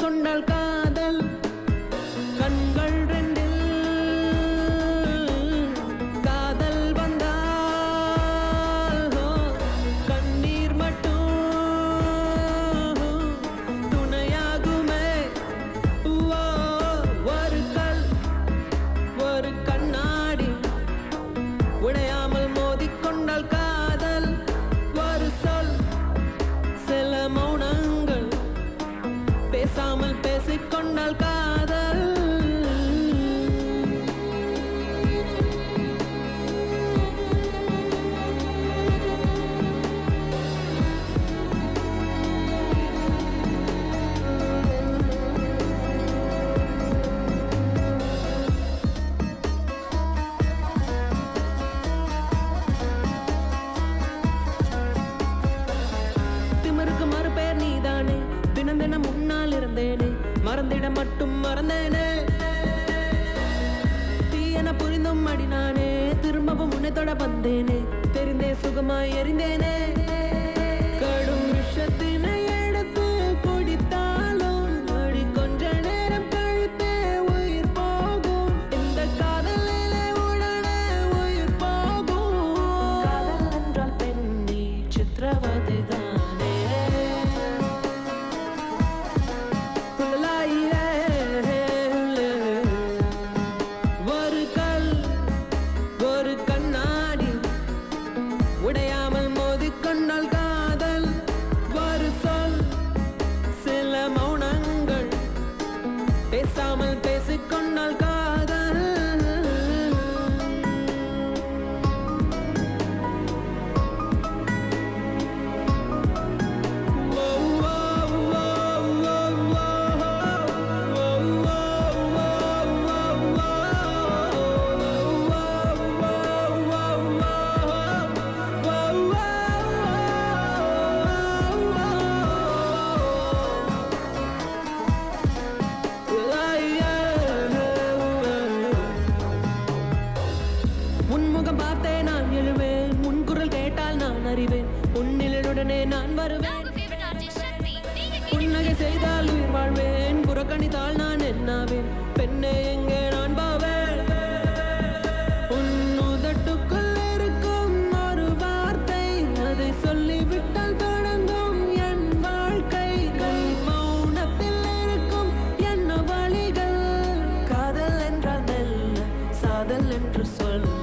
மோதிக்கொண்டால் காதல் கண்கள் ரெண்டில் காதல் வந்தால் கண்ணீர் மட்டும் துணையாகுமே. ஒரு கல் ஒரு கண்ணாடி உடையாமல் மோதிக்கொண்டால் காதல் ஒரு சொல் சில மௌனங்கள் பேசாமல் பேசிக்கொண்டால் காதல். திமிருக்கு மறுபெயர் நீதானே, தினம் தினம் முன்னால் இருந்தேனே, மறந்திட மட்டும் மறந்தேனே. தீயென புரிந்தும் அடி நானே, திரும்பவும் உன்னை தொட வந்தேனே, தெரிந்தே சுகமாய் எறிந்தேனே. கடும் விஷத்தினை எடுத்து குடித்தாலும் அடி கொஞ்ச நேரம் கழித்தே உயிர் போகும். இந்த காதலிலே உடனே உயிர் போகும். காதல் என்றால் பெண்ணி சித்திரவதை தானே. ஒரு கல் ஒரு கண்ணாடி உடையாமல் மோதிக்கொண்டால் காதல் ஒரு சொல் சில மௌனங்கள் பேசாமல் பேசிக்கொண்டால் காதல். உன்முகம் பார்த்தே நான் எழுவேன், உன் குரல் கேட்டால் நான் அறிவேன், உன்னிலுடனே நான் வருவேன். புன்னகை செய்தால் உயிர் வாழ்வேன், புறக்கணித்தால் நான் என்னாவேன், பெண்ணே எங்கே நான் பாவேன். உன் உதட்டுக்குள் இருக்கும் ஒரு வார்த்தை, அதை சொல்லிவிட்டால் தொடங்கும் என் வாழ்க்கை. மௌனத்தில் இருக்கும் என்ன வழிகள், காதல் என்றால் மெல்ல சாதல் என்று சொல்ல